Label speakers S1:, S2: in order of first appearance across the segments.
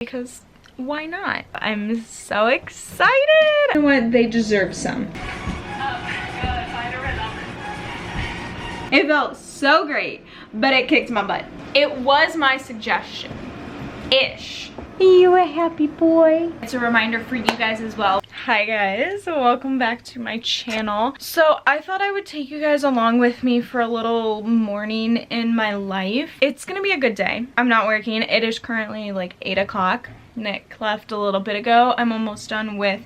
S1: because why not? I'm so excited. You know what? They deserve some. It felt so great, but it kicked my butt. It was my suggestion-ish. You a happy boy. It's a reminder for you guys as well. Hi guys, welcome back to my channel. So I thought I would take you guys along with me for a little morning in my life. It's gonna be a good day. I'm not working. It is currently like 8 o'clock. Nick left a little bit ago. I'm almost done with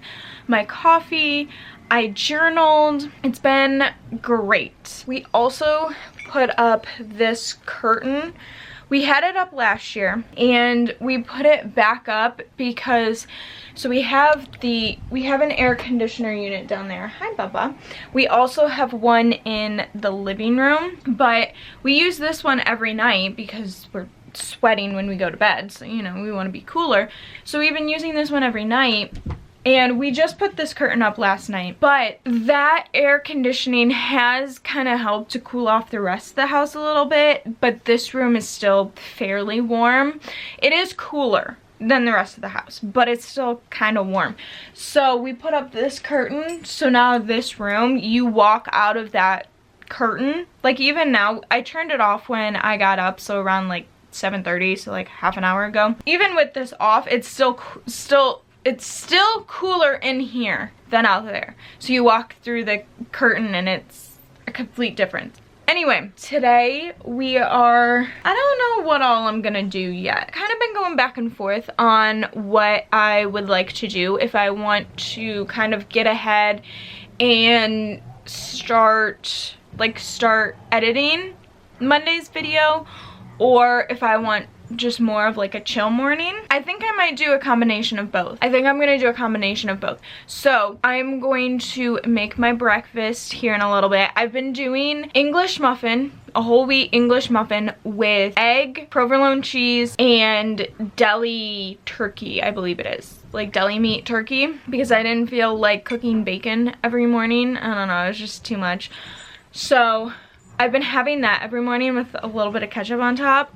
S1: my coffee. I journaled. It's been great. We also put up this curtain. We had it up last year and we put it back up because we have an air conditioner unit down there. Hi Bubba. We also have one in the living room, but we use this one every night because we're sweating when we go to bed, so you know we want to be cooler. So we've been using this one every night. And we just put this curtain up last night, but that air conditioning has kind of helped to cool off the rest of the house a little bit, but this room is still fairly warm. It is cooler than the rest of the house, but it's still kind of warm. So we put up this curtain, so now this room, you walk out of that curtain. Like even now, I turned it off when I got up, so around like 7:30, so like half an hour ago. Even with this off, it's still cooler in here than out there. So you walk through the curtain and it's a complete difference. Anyway, today we are, I don't know what all I'm gonna do yet. Kind of been going back and forth on what I would like to do, if I want to kind of get ahead and start editing Monday's video, or if I want just more of like a chill morning. I think I might do a combination of both. I think I'm gonna do a combination of both. So I'm going to make my breakfast here in a little bit. I've been doing English muffin, a whole wheat English muffin with egg, provolone cheese, and deli turkey, I believe it is. Like deli meat turkey, because I didn't feel like cooking bacon every morning. I don't know, it was just too much. So I've been having that every morning with a little bit of ketchup on top.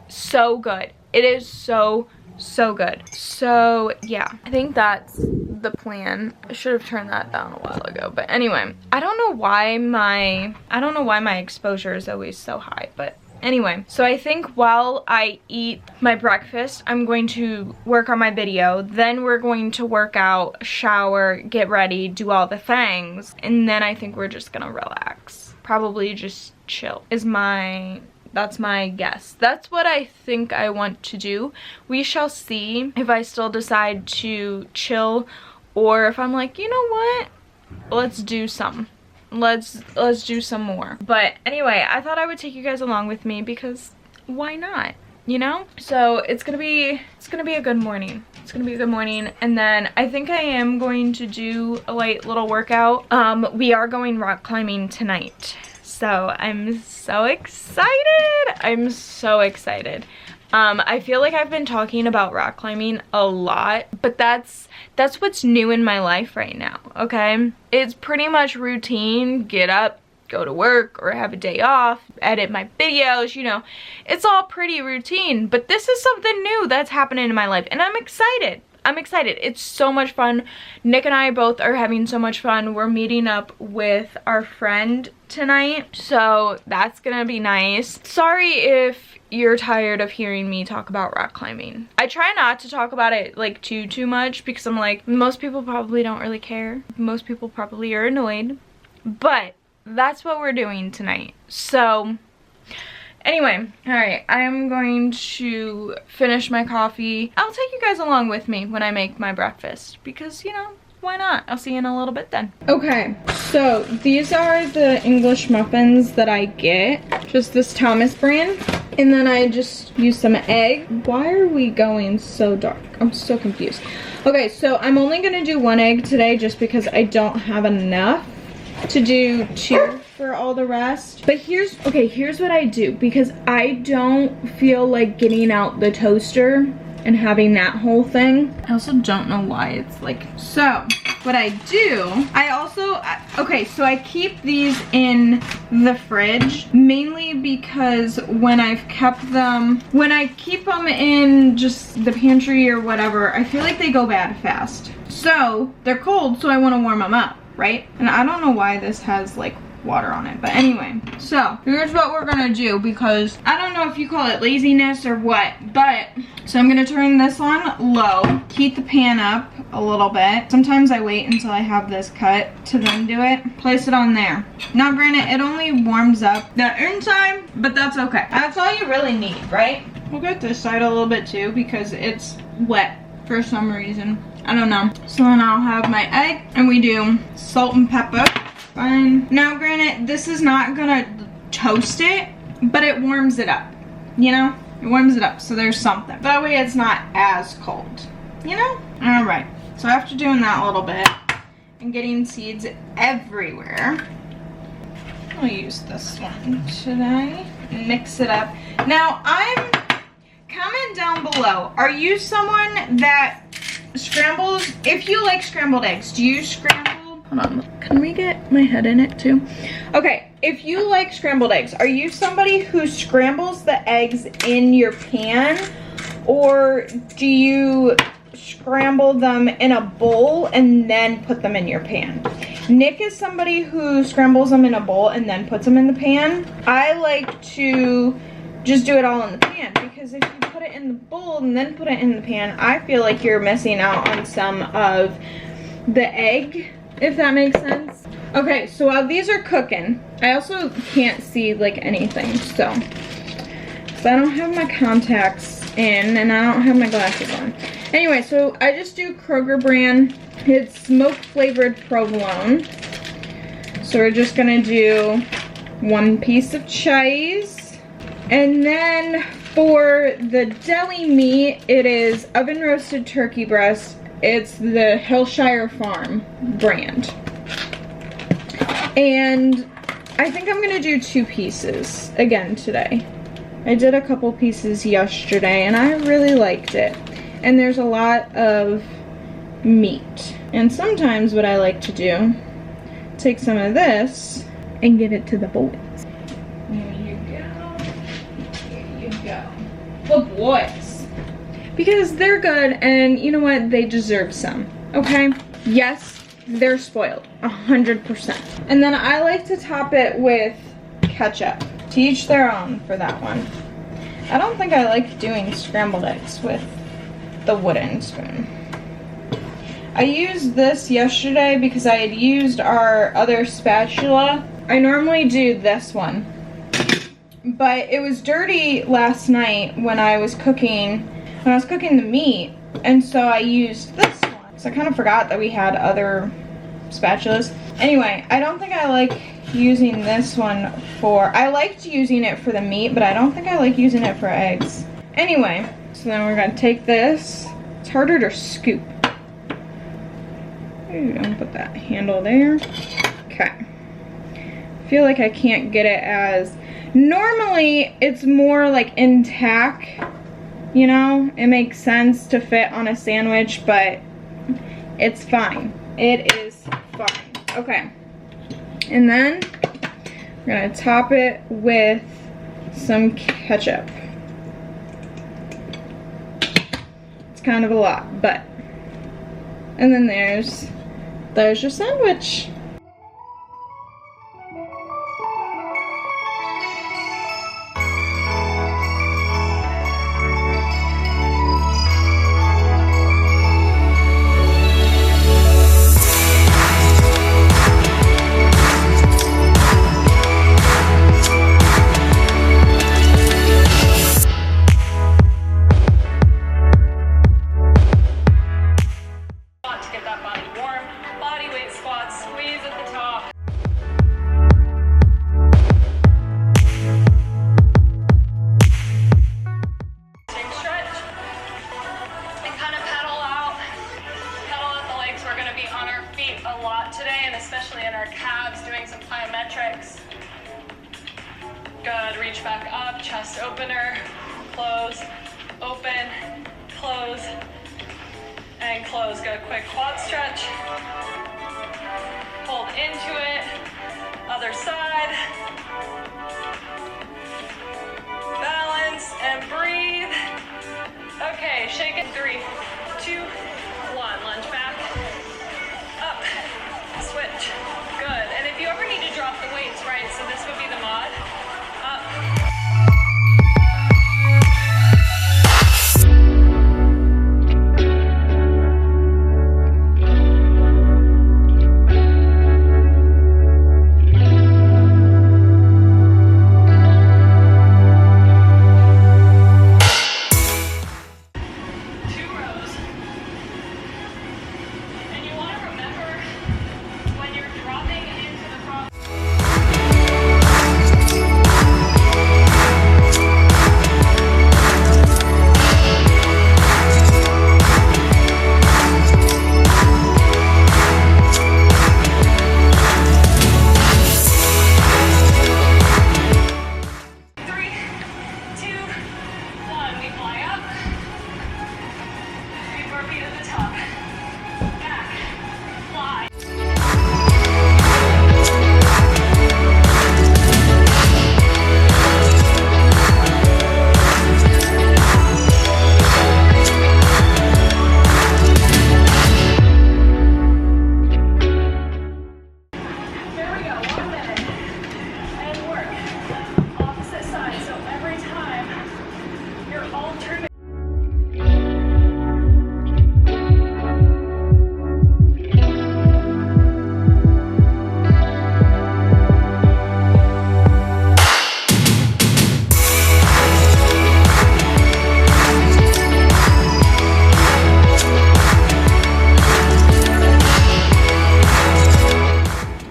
S1: So good. It is so good. So yeah, I think that's the plan. I should have turned that down a while ago, but anyway, I don't know why my exposure is always so high, but anyway, so I think while I eat my breakfast, I'm going to work on my video, then we're going to work out, shower, get ready, do all the things, and then I think we're just gonna relax. Probably just chill that's my guess. That's what I think I want to do. We shall see if I still decide to chill or if I'm like, you know what? Let's do some. Let's do some more. But anyway, I thought I would take you guys along with me because why not? You know? So it's gonna be a good morning. It's gonna be a good morning. And then I think I am going to do a light little workout. We are going rock climbing tonight. So I'm so excited. I'm so excited. I feel like I've been talking about rock climbing a lot, but that's what's new in my life right now, okay? It's pretty much routine, get up, go to work, or have a day off, edit my videos, you know. It's all pretty routine, but this is something new that's happening in my life, and I'm excited. I'm excited. It's so much fun. Nick and I both are having so much fun. We're meeting up with our friend tonight, so that's gonna be nice. Sorry if you're tired of hearing me talk about rock climbing. I try not to talk about it like too much because I'm like, most people probably don't really care. Most people probably are annoyed, but that's what we're doing tonight. So anyway, alright, I'm going to finish my coffee. I'll take you guys along with me when I make my breakfast because, you know, why not? I'll see you in a little bit then. Okay, so these are the English muffins that I get. Just this Thomas brand. And then I just use some egg. Why are we going so dark? I'm so confused. Okay, so I'm only gonna do 1 egg today just because I don't have enough to do 2 for all the rest. But here's what I do because I don't feel like getting out the toaster and having that whole thing. I also don't know why it's like, so what I do, I also, okay, so I keep these in the fridge mainly because when I've kept them, when I keep them in just the pantry or whatever, I feel like they go bad fast. So they're cold, so I want to warm them up, right? And I don't know why this has like water on it, but anyway, so here's what we're gonna do, because I don't know if you call it laziness or what, but so I'm gonna turn this on low, heat the pan up a little bit. Sometimes I wait until I have this cut to then do it. Place it on there. Now granted, it only warms up the inside, but that's okay. That's all you really need, right? We'll get this side a little bit too because it's wet for some reason. I don't know. So then I'll have my egg and we do salt and pepper. Fine. Now granted, this is not gonna toast it, but it warms it up, you know? It warms it up, so there's something. That way it's not as cold, you know? All right, so after doing that a little bit and getting seeds everywhere, I'll use this one today. Mix it up. Now comment down below, are you someone that scrambles? If you like scrambled eggs, do you scramble? Hold on, can we get my head in it too? Okay, if you like scrambled eggs, are you somebody who scrambles the eggs in your pan, or do you scramble them in a bowl and then put them in your pan? Nick is somebody who scrambles them in a bowl and then puts them in the pan. I like to just do it all in the pan, because if you put it in the bowl and then put it in the pan, I feel like you're missing out on some of the egg, if that makes sense. Okay, so while these are cooking, I also can't see like anything, so I don't have my contacts in and I don't have my glasses on. Anyway, so I just do Kroger brand. It's smoke flavored provolone. So we're just gonna do 1 piece of cheese. And then for the deli meat, it is oven roasted turkey breast. It's the Hillshire Farm brand. And I think I'm gonna do 2 pieces again today. I did a couple pieces yesterday and I really liked it. And there's a lot of meat. And sometimes what I like to do, take some of this and give it to the boys. There you go. There you go. The boys. Because they're good and you know what? They deserve some. Okay? Yes, they're spoiled. 100%. And then I like to top it with ketchup. To each their own for that one. I don't think I like doing scrambled eggs with the wooden spoon. I used this yesterday because I had used our other spatula. I normally do this one, but it was dirty last night when I was cooking the meat, and so I used this one. So I kind of forgot that we had other spatulas. Anyway, I don't think I like using this one I liked using it for the meat, but I don't think I like using it for eggs. Anyway, so then we're gonna take this. It's harder to scoop. Ooh, don't put that handle there. Okay. I feel like I can't get it as, normally it's more like intact, you know? It makes sense to fit on a sandwich, but it's fine. It is fine. Okay. And then we're gonna top it with some ketchup. It's kind of a lot, but. And then there's your sandwich.
S2: A lot today, and especially in our calves, doing some plyometrics. Good, reach back up, chest opener, close, open, close, and close. Good, quick quad stretch. into it. Other side. Balance and breathe. Okay, shake it. 3, 2, 1. Lunge back. Up. Switch. Good. And if you ever need to drop the weights, right? So this would be the mod. Up.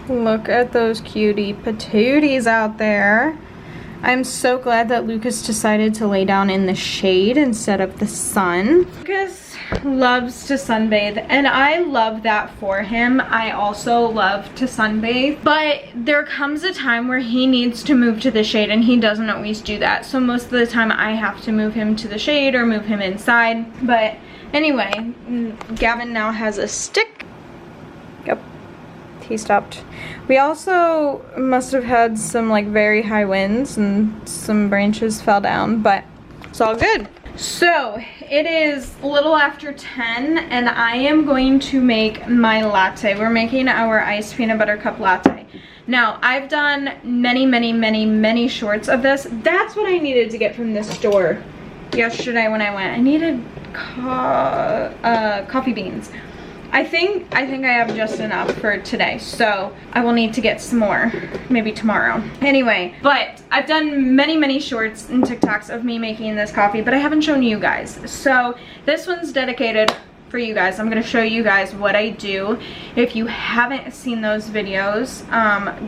S1: Look at those cutie patooties out there. I'm so glad that Lucas decided to lay down in the shade instead of the sun. Lucas loves to sunbathe, and I love that for him. I also love to sunbathe, but there comes a time where he needs to move to the shade, and he doesn't always do that. So most of the time I have to move him to the shade or move him inside. But anyway, Gavin now has a stick. Yep. He stopped. We also must have had some like very high winds and some branches fell down, but it's all good. So it is a little after 10 and I am going to make my latte. We're making our iced peanut butter cup latte. Now I've done many shorts of this. That's what I needed to get from the store yesterday when I went. I needed coffee beans. I think I have just enough for today, so I will need to get some more, maybe tomorrow. Anyway, but I've done many shorts and TikToks of me making this coffee, but I haven't shown you guys. So this one's dedicated for you guys. I'm gonna show you guys what I do. If you haven't seen those videos,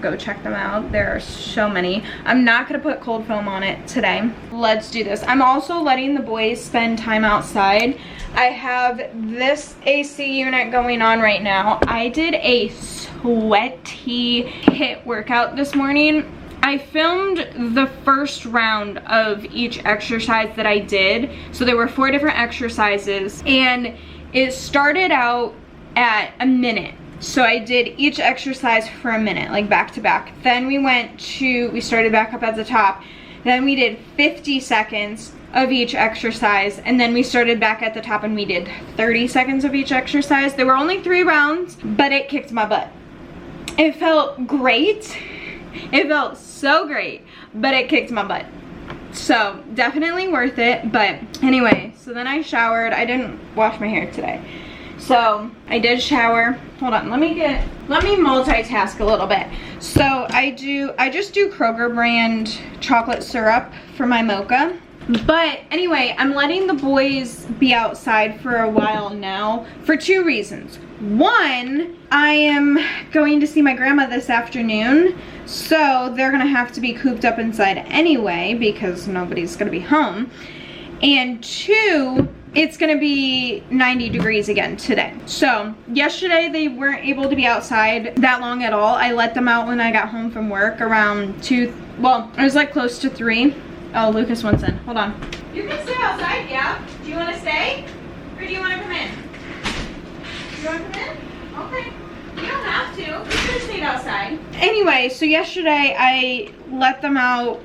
S1: go check them out. There are so many. I'm not gonna put cold foam on it today. Let's do this. I'm also letting the boys spend time outside. I have this AC unit going on right now. I did a sweaty HIIT workout this morning. I filmed the first round of each exercise that I did. So there were 4 different exercises and it started out at a minute. So I did each exercise for a minute, like back to back. Then we started back up at the top. Then we did 50 seconds of each exercise, and then we started back at the top and we did 30 seconds of each exercise. There were only 3 rounds, but it kicked my butt. It felt great. It felt so great, but it kicked my butt. So definitely worth it. But anyway, so then I showered. I didn't wash my hair today. So I did shower. Hold on, let me multitask a little bit. So I just do Kroger brand chocolate syrup for my mocha. But anyway, I'm letting the boys be outside for a while now for 2 reasons. One, I am going to see my grandma this afternoon, so they're gonna have to be cooped up inside anyway because nobody's gonna be home. And 2, it's gonna be 90 degrees again today. So yesterday they weren't able to be outside that long at all. I let them out when I got home from work around 2, well, it was like close to 3. Oh, Lucas wants in. Hold on. You can stay outside, yeah. Do you want to stay? Or do you want to come in? Do you want to come in? Okay. You don't have to. just stayed outside. Anyway, so yesterday I let them out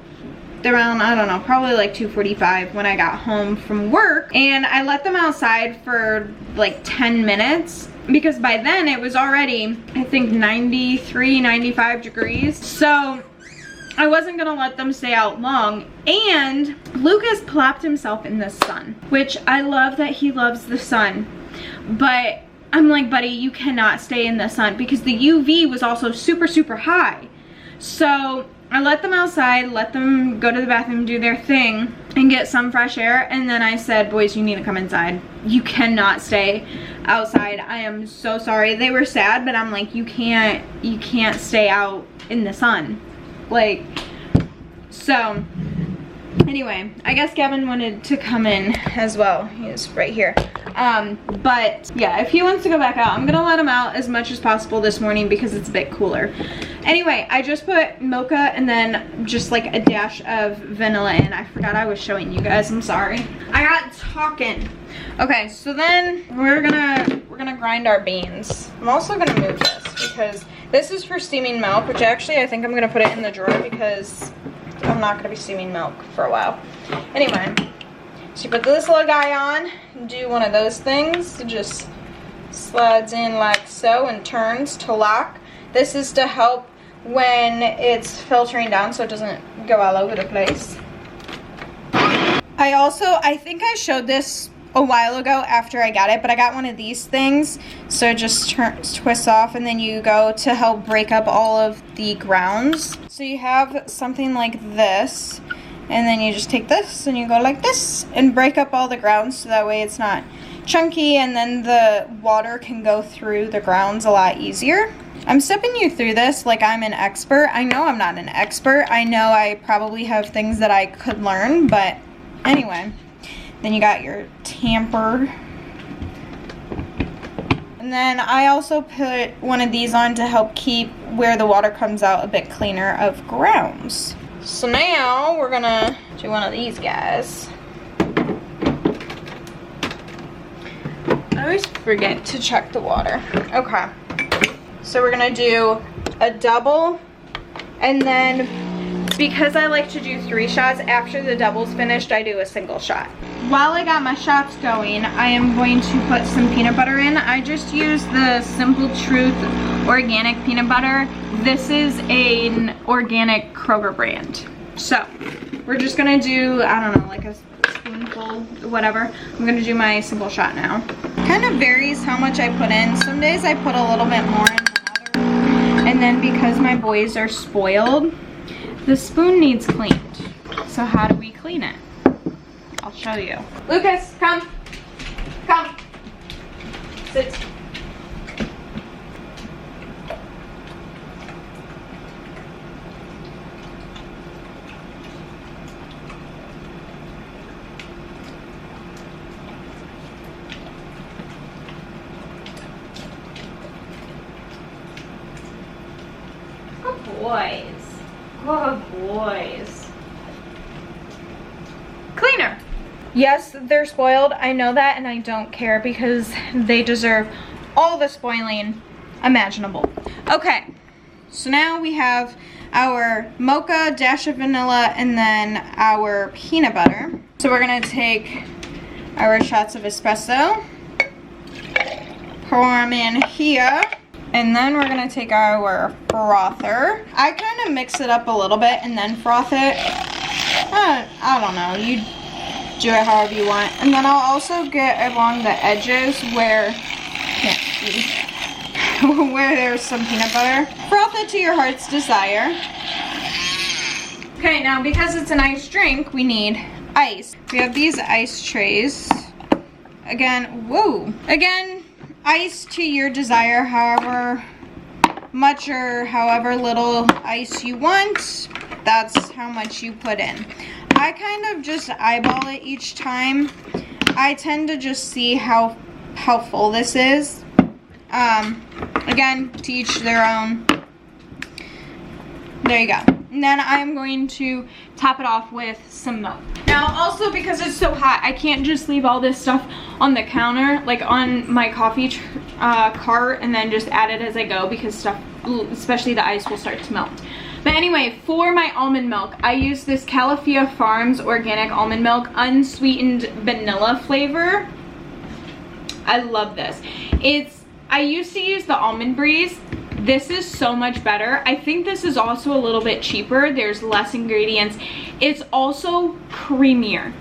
S1: around, I don't know, probably like 2:45 when I got home from work, and I let them outside for like 10 minutes because by then it was already, I think, 93, 95 degrees. So I wasn't gonna let them stay out long, and Lucas plopped himself in the sun, which I love that he loves the sun, but I'm like, buddy, you cannot stay in the sun because the UV was also super, super high. So I let them outside, let them go to the bathroom, do their thing, and get some fresh air, and then I said, boys, you need to come inside. You cannot stay outside. I am so sorry. They were sad, but I'm like, you can't stay out in the sun. Like, so anyway, I guess Gavin wanted to come in as well. He's right here. But yeah, if he wants to go back out, I'm gonna let him out as much as possible this morning because it's a bit cooler. Anyway, I just put mocha and then just like a dash of vanilla in. I forgot I was showing you guys, I'm sorry. I got talking. Okay, so then we're gonna grind our beans. I'm also gonna move this because this is for steaming milk, which actually I think I'm gonna put it in the drawer because I'm not gonna be steaming milk for a while. Anyway, so you put this little guy on, do one of those things. It just slides in like so and turns to lock. This is to help when it's filtering down so it doesn't go all over the place. I think I showed this a while ago after I got it, but I got one of these things, so it just twists off, and then you go to help break up all of the grounds. So you have something like this, and then you just take this and you go like this and break up all the grounds so that way it's not chunky, and then the water can go through the grounds a lot easier. I'm stepping you through this like I'm an expert. I know I'm not an expert. I know I probably have things that I could learn, but anyway. Then you got your tamper. And then I also put one of these on to help keep where the water comes out a bit cleaner of grounds. So now we're gonna do one of these guys. I always forget to check the water. Okay. So we're gonna do a double, and then because I like to do 3 shots, after the double's finished, I do a single shot. While I got my shots going, I am going to put some peanut butter in. I just use the Simple Truth organic peanut butter. This is an organic Kroger brand. So we're just gonna do, I don't know, like a spoonful, whatever. I'm gonna do my single shot now. Kind of varies how much I put in. Some days I put a little bit more in than others. And then because my boys are spoiled, the spoon needs cleaned. So how do we clean it? I'll show you. Lucas, come. Come. Sit. Good boys. Good boys. Cleaner. Yes, they're spoiled. I know that, and I don't care because they deserve all the spoiling imaginable. Okay, so now we have our mocha, dash of vanilla, and then our peanut butter. So we're gonna take our shots of espresso, pour them in here, and then we're gonna take our frother. I kind of mix it up a little bit and then froth it. I don't know, you do it however you want. And then I'll also get along the edges where, can't see, where there's some peanut butter. Froth it to your heart's desire. Okay, now because it's an iced drink, we need ice. We have these ice trays. Again, whoa. Again, ice to your desire, however much or however little ice you want, that's how much you put in. I kind of just eyeball it each time. I tend to just see how full this is. Again, to each their own. There you go. And then I'm going to top it off with some milk. Now also because it's so hot, I can't just leave all this stuff on the counter, like on my coffee cart, and then just add it as I go because stuff especially the ice will start to melt. But anyway, for my almond milk, I use this Califia Farms organic almond milk, unsweetened vanilla flavor. I love this. I used to use the Almond Breeze. This is so much better. I think this is also a little bit cheaper. There's less ingredients. It's also creamier.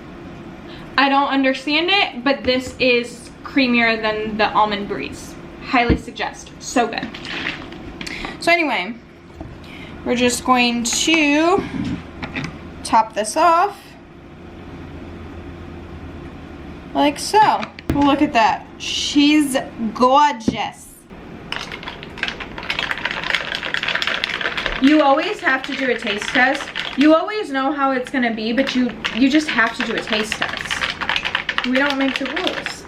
S1: I don't understand it, but this is creamier than the Almond Breeze. Highly suggest. So good. So anyway, we're just going to top this off like so. Look at that. She's gorgeous. You always have to do a taste test. You always know how it's gonna be, but you just have to do a taste test. We don't make the rules.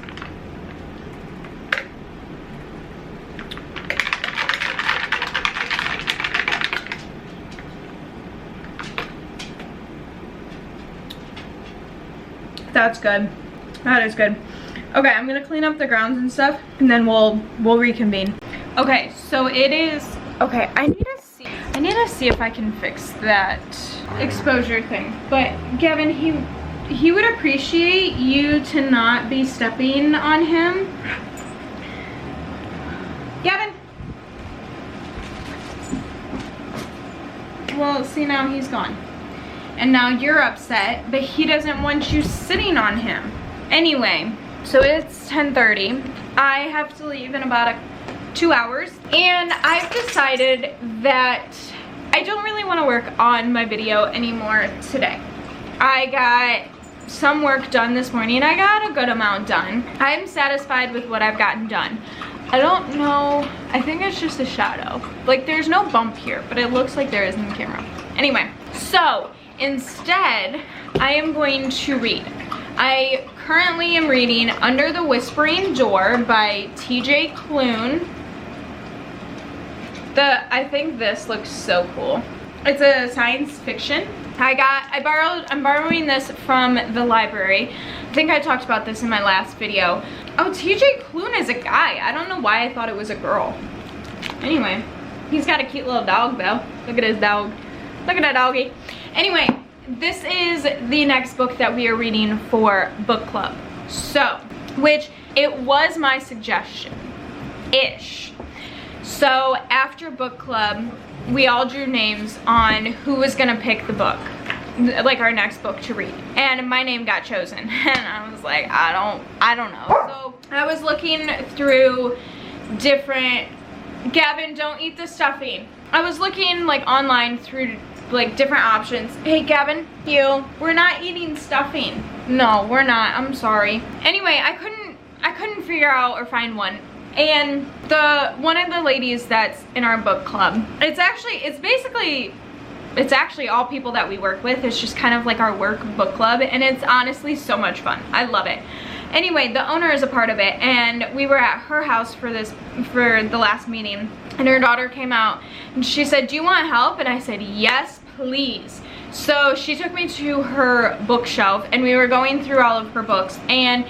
S1: That's good. That is good. Okay, I'm gonna clean up the grounds and stuff, and then we'll reconvene. Okay, so it is. Okay, I need to see if I can fix that exposure thing. But Gavin, he would appreciate you to not be stepping on him. Gavin. Well, see, now he's gone. And now you're upset, but he doesn't want you sitting on him. Anyway, so it's 10:30. I have to leave in about 2 hours. And I've decided that I don't really want to work on my video anymore today. I got some work done this morning. I got a good amount done. I'm satisfied with what I've gotten done. I don't know, I think it's just a shadow. Like, there's no bump here, but it looks like there is in the camera. Anyway, so instead, I am going to read. I currently am reading Under the Whispering Door by TJ Klune. I think this looks so cool. It's a science fiction. I'm borrowing this from the library. I think I talked about this in my last video. Oh, TJ Klune is a guy. I don't know why I thought it was a girl. Anyway, he's got a cute little dog though. Look at his dog. Look at that doggy. Anyway, this is the next book that we are reading for book club. So, which it was my suggestion-ish. So after book club, we all drew names on who was gonna pick the book, like our next book to read. And my name got chosen. And I was like, I don't know. So I was looking through different, Gavin, don't eat the stuffing. I was looking like online through like different options. Hey Gavin, we're not eating stuffing. No, we're not, I'm sorry. Anyway, I couldn't figure out or find one. And one of the ladies that's in our book club, it's actually all people that we work with. It's just kind of like our work book club, and it's honestly so much fun. I love it. Anyway, the owner is a part of it, and we were at her house for the last meeting, and her daughter came out and she said, "Do you want help?" And I said, "Yes, please." So she took me to her bookshelf, and we were going through all of her books, and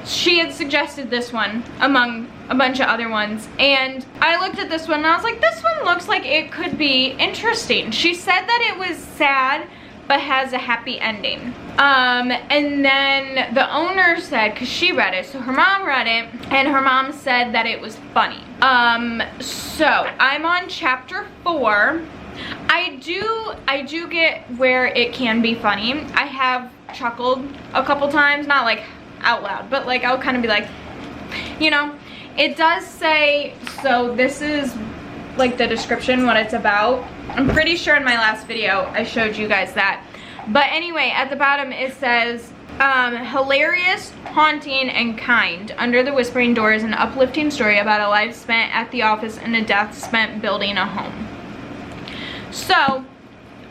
S1: she had suggested this one among a bunch of other ones, and I looked at this one and I was like, this one looks like it could be interesting. She said that it was sad but has a happy ending. And then the owner said, because she read it, so her mom read it, and her mom said that it was funny. So I'm on chapter 4. I do get where it can be funny. I have chuckled a couple times, not like out loud, but like I'll kind of be like, you know. It does say, so this is like the description, what it's about. I'm pretty sure in my last video I showed you guys that. But anyway, at the bottom it says, hilarious, haunting, and kind. Under the Whispering Door is an uplifting story about a life spent at the office and a death spent building a home. So,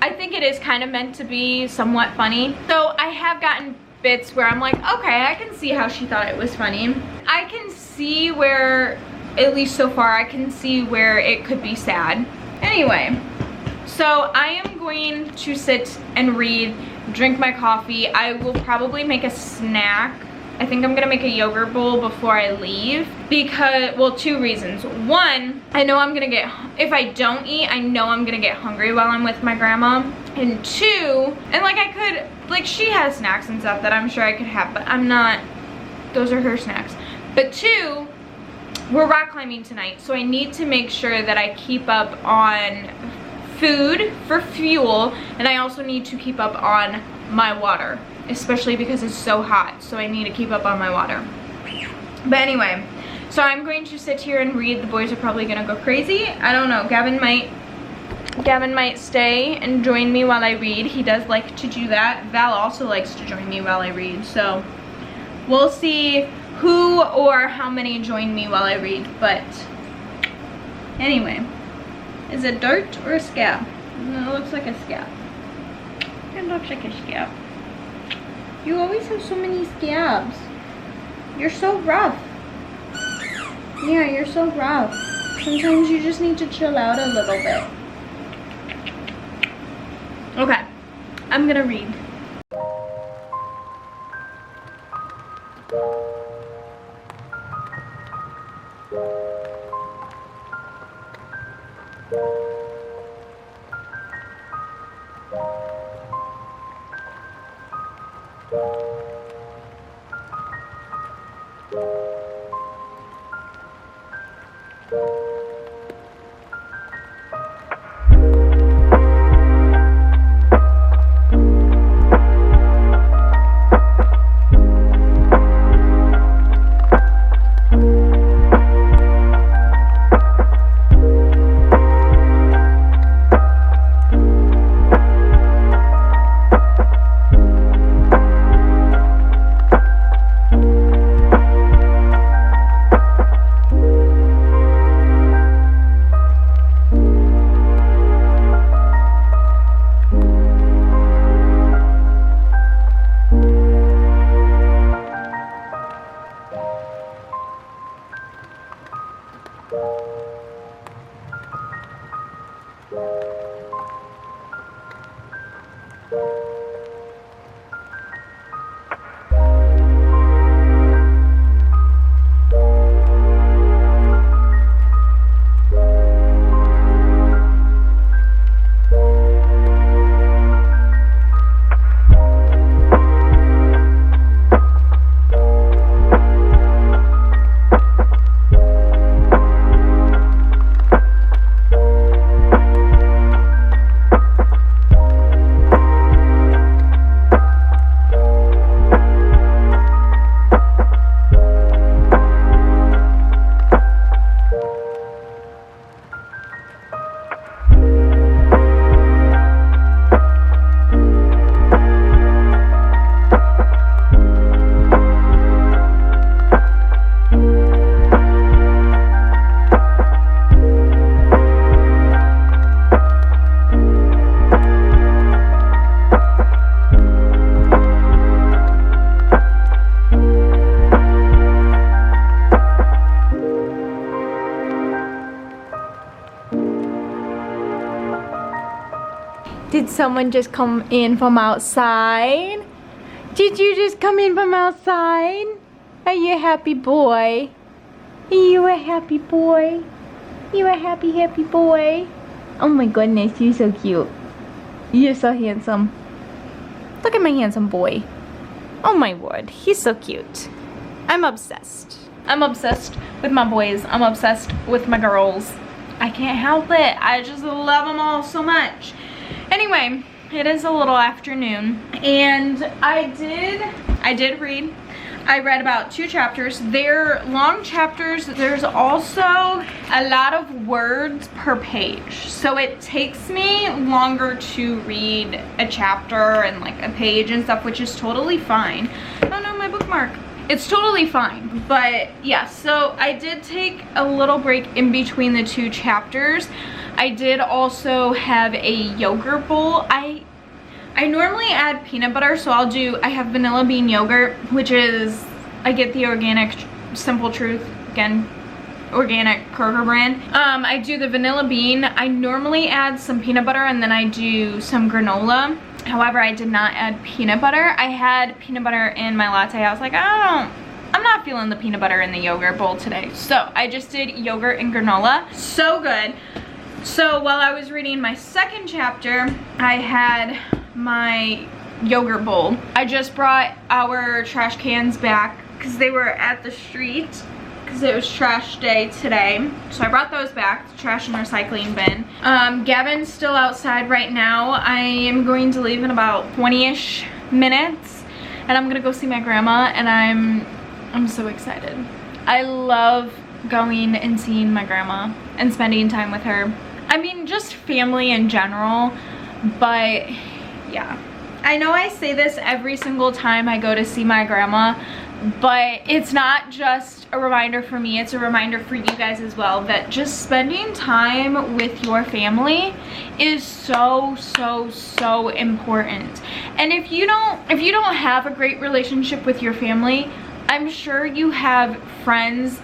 S1: I think it is kind of meant to be somewhat funny. So, I have gotten bits where I'm like, okay, I can see how she thought it was funny. I can see where, at least so far, I can see where it could be sad. Anyway, so I am going to sit and read, drink my coffee. I will probably make a snack I think I'm gonna make a yogurt bowl before I leave because, well, 2 reasons. One, I know I'm gonna get, if I don't eat, I know I'm gonna get hungry while I'm with my grandma. And 2, and like I could, like she has snacks and stuff that I'm sure I could have, but I'm not, those are her snacks. But 2, we're rock climbing tonight, so I need to make sure that I keep up on food for fuel, and I also need to keep up on my water, especially because it's so hot, so I need to keep up on my water. But anyway, so I'm going to sit here and read. The boys are probably gonna go crazy. I don't know, Gavin might stay and join me while I read. He does like to do that. Val also likes to join me while I read, so we'll see who or how many join me while I read. But anyway, is it dirt or a scab? No, it looks like a scab. It looks like a scab. You always have so many scabs. You're so rough. Yeah, you're so rough. Sometimes you just need to chill out a little bit. Okay, I'm gonna read. Did someone just come in from outside? Did you just come in from outside? Are you a happy boy? Are you a happy boy? You a happy boy? Oh my goodness, you're so cute. You're so handsome. Look at my handsome boy. Oh my word, he's so cute. I'm obsessed. I'm obsessed with my boys. I'm obsessed with my girls. I can't help it. I just love them all so much. Anyway, it is a little afternoon and I did read. I read about 2 chapters. They're long chapters. There's also a lot of words per page. So it takes me longer to read a chapter and like a page and stuff, which is totally fine. Oh no, my bookmark. It's totally fine. But yeah, so I did take a little break in between the 2 chapters. I did also have a yogurt bowl. I normally add peanut butter, so I have vanilla bean yogurt, which is, I get the organic Simple Truth, again, organic Kroger brand. I do the vanilla bean. I normally add some peanut butter and then I do some granola. However, I did not add peanut butter. I had peanut butter in my latte. I was like, I'm not feeling the peanut butter in the yogurt bowl today. So I just did yogurt and granola. So good. So while I was reading my second chapter, I had my yogurt bowl. I just brought our trash cans back because they were at the street because it was trash day today. So I brought those back, the trash and recycling bin. Gavin's still outside right now. I am going to leave in about 20-ish minutes and I'm gonna go see my grandma, and I'm so excited. I love going and seeing my grandma and spending time with her. I mean, just family in general, but yeah. I know I say this every single time I go to see my grandma, but it's not just a reminder for me, it's a reminder for you guys as well, that just spending time with your family is so important. And if you don't have a great relationship with your family, I'm sure you have friends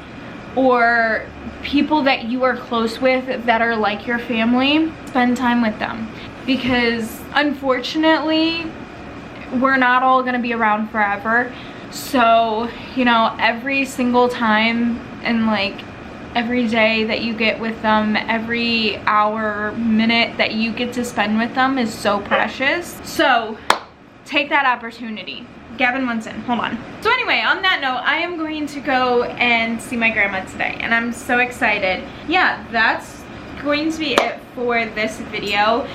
S1: or people that you are close with that are like your family. Spend time with them, because unfortunately we're not all gonna be around forever. So, you know, every single time and like every day that you get with them, every hour, minute that you get to spend with them is so precious. So take that opportunity. Gavin wants in, hold on. So anyway, on that note, I am going to go and see my grandma today, and I'm so excited. Yeah, that's going to be it for this video.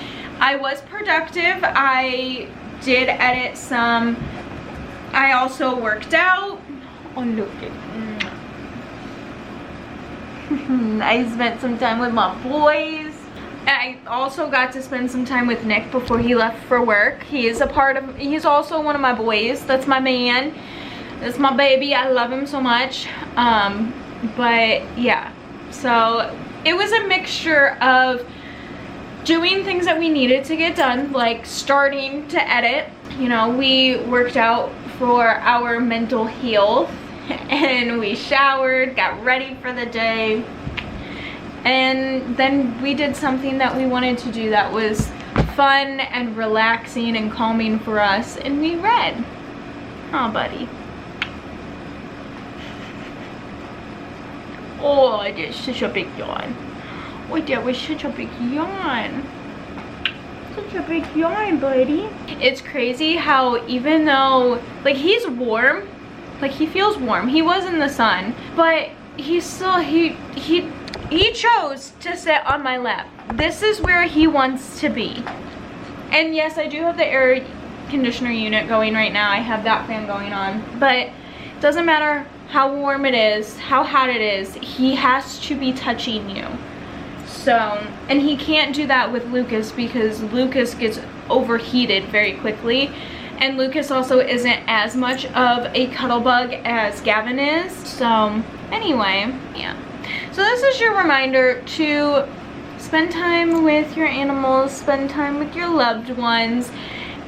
S1: I was productive. I did edit some. I also worked out. Oh, look at I spent some time with my boys. And I also got to spend some time with Nick before he left for work. He's also one of my boys. That's my man. That's my baby. I love him so much. But yeah, so it was a mixture of doing things that we needed to get done, like starting to edit. You know, we worked out for our mental health, and we showered, got ready for the day. And then we did something that we wanted to do that was fun and relaxing and calming for us, and we read. Oh, buddy. Oh, that's such a big yawn. Oh, that was such a big yawn. Such a big yawn, buddy. It's crazy how even though, like, he's warm, like, he feels warm. He was in the sun, but he's still, he chose to sit on my lap. This is where he wants to be. And yes, I do have the air conditioner unit going right now. I have that fan going on. But it doesn't matter how warm it is, how hot it is, he has to be touching you. So, and he can't do that with Lucas because Lucas gets overheated very quickly. And Lucas also isn't as much of a cuddle bug as Gavin is. So, anyway, yeah. So this is your reminder to spend time with your animals, spend time with your loved ones.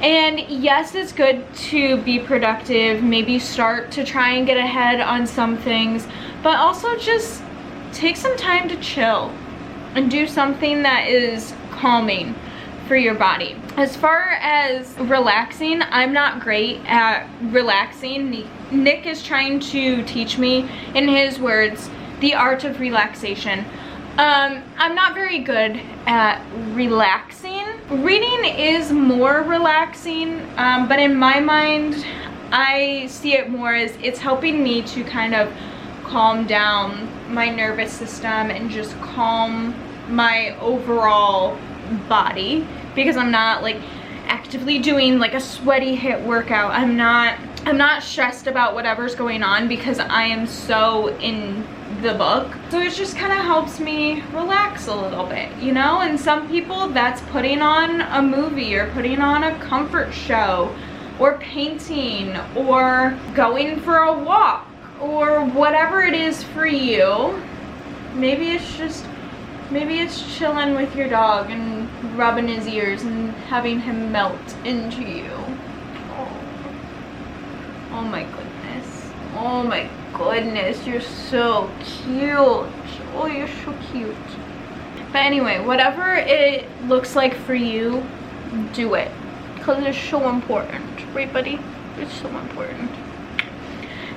S1: And yes, it's good to be productive, maybe start to try and get ahead on some things, but also just take some time to chill and do something that is calming for your body. As far as relaxing, I'm not great at relaxing. Nick is trying to teach me, in his words, the art of relaxation. I'm not very good at relaxing. Reading is more relaxing, but in my mind, I see it more as it's helping me to kind of calm down my nervous system and just calm my overall body, because I'm not like actively doing like a sweaty HIIT workout. I'm not stressed about whatever's going on because I am so in the book. So it just kind of helps me relax a little bit, you know? And some people, that's putting on a movie or putting on a comfort show or painting or going for a walk or whatever it is for you. Maybe it's chilling with your dog and rubbing his ears and having him melt into you. Oh my goodness. Oh my goodness, you're so cute. Oh, you're so cute. But anyway, whatever it looks like for you, do it. because it's so important, right buddy? It's so important.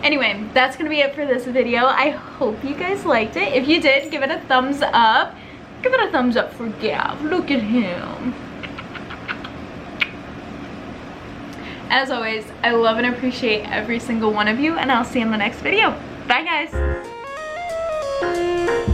S1: Anyway, that's gonna be it for this video. I hope you guys liked it. If you did, give it a thumbs up. Give it a thumbs up for Gav. Look at him. As always, I love and appreciate every single one of you, and I'll see you in the next video. Bye guys.